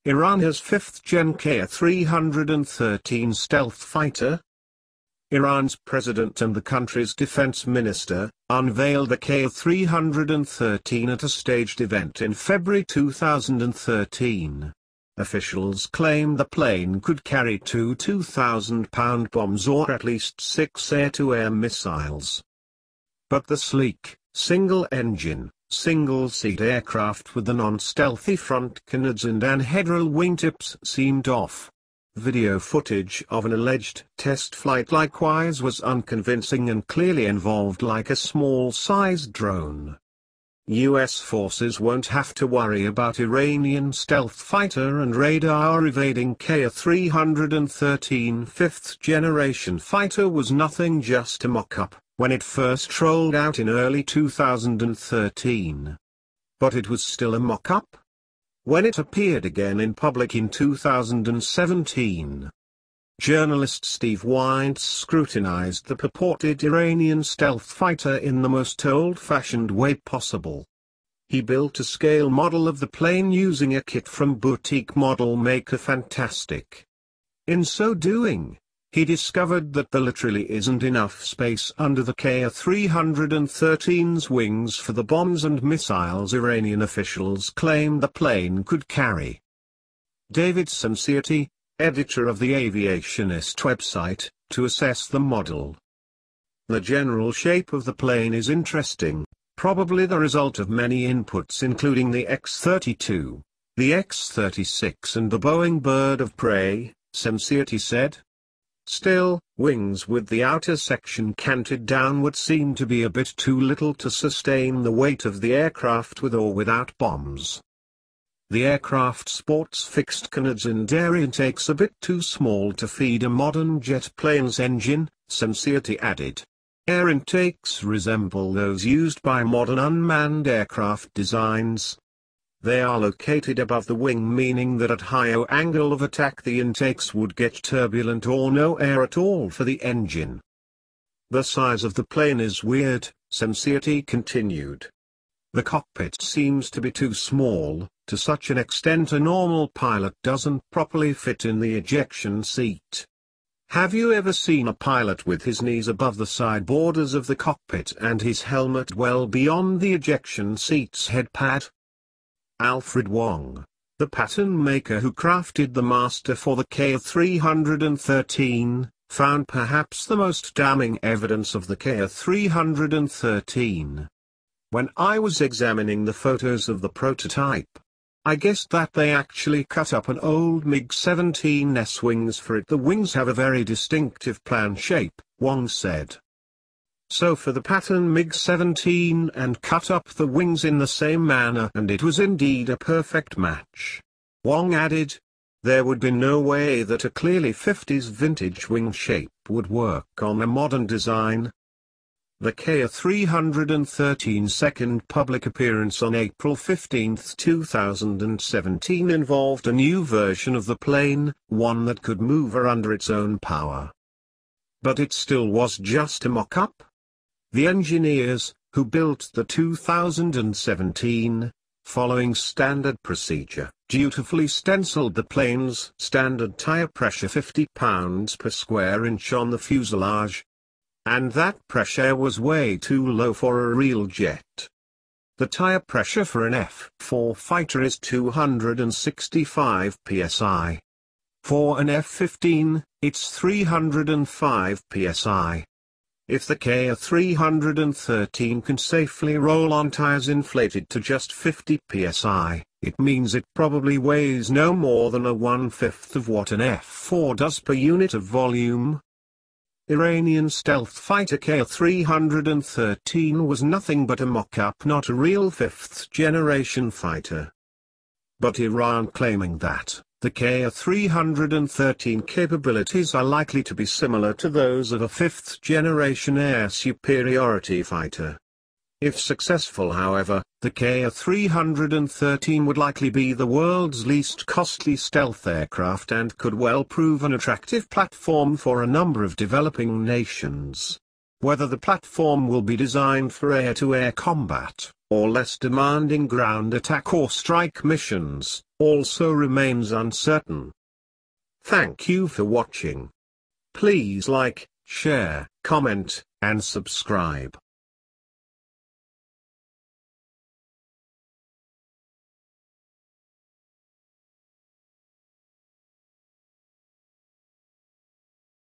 Iran has 5th-gen Qaher-313 stealth fighter. Iran's president and the country's defense minister unveiled the Qaher-313 at a staged event in February 2013. Officials claim the plane could carry two 2,000-pound bombs or at least 6 air-to-air missiles. But the sleek, single-engine, single-seat aircraft with the non-stealthy front canards and anhedral wingtips seemed off. Video footage of an alleged test flight likewise was unconvincing and clearly involved like a small-sized drone. U.S. forces won't have to worry about Iranian stealth fighter and radar evading Qaher-313 5th-generation fighter was nothing just a mock-up when it first rolled out in early 2013. But it was still a mock-up when it appeared again in public in 2017. Journalist Steve Wines scrutinized the purported Iranian stealth fighter in the most old-fashioned way possible. He built a scale model of the plane using a kit from boutique model maker Fantastic. In so doing, he discovered that there literally isn't enough space under the Qaher-313's wings for the bombs and missiles Iranian officials claim the plane could carry. David Samsiati, editor of the Aviationist website, to assess the model. The general shape of the plane is interesting, probably the result of many inputs including the X-32, the X-36 and the Boeing Bird of Prey, Samsiati said. Still, wings with the outer section canted downward seem to be a bit too little to sustain the weight of the aircraft with or without bombs. The aircraft sports fixed canards and air intakes a bit too small to feed a modern jet plane's engine, Samsiati added. Air intakes resemble those used by modern unmanned aircraft designs. They are located above the wing, meaning that at higher angle of attack the intakes would get turbulent or no air at all for the engine. The size of the plane is weird, Samsiati continued. The cockpit seems to be too small, to such an extent a normal pilot doesn't properly fit in the ejection seat. Have you ever seen a pilot with his knees above the side borders of the cockpit and his helmet well beyond the ejection seat's headpad? Alfred Wong, the pattern maker who crafted the master for the Qaher-313, found perhaps the most damning evidence of the Qaher-313. When I was examining the photos of the prototype, I guessed that they actually cut up an old MiG-17's wings for it. The wings have a very distinctive plan shape, Wong said. So for the pattern MiG-17 and cut up the wings in the same manner, and it was indeed a perfect match. Wong added, there would be no way that a clearly 50s vintage wing shape would work on a modern design. The Qaher-313's second public appearance on April 15, 2017 involved a new version of the plane, one that could move under its own power. But it still was just a mock-up. The engineers, who built the 2017, following standard procedure, dutifully stenciled the plane's standard tire pressure 50 pounds per square inch on the fuselage. And that pressure was way too low for a real jet. The tire pressure for an F-4 fighter is 265 psi. For an F-15, it's 305 psi. If the Qaher-313 can safely roll on tires inflated to just 50 psi, it means it probably weighs no more than a 1/5 of what an F-4 does per unit of volume. Iranian stealth fighter Qaher-313 was nothing but a mock-up, not a real 5th-generation fighter. But Iran claiming that the Qaher-313 capabilities are likely to be similar to those of a 5th-generation air superiority fighter. If successful, however, the Qaher-313 would likely be the world's least costly stealth aircraft and could well prove an attractive platform for a number of developing nations. Whether the platform will be designed for air-to-air combat, or less demanding ground attack or strike missions, also remains uncertain. Thank you for watching. Please like, share, comment, and subscribe.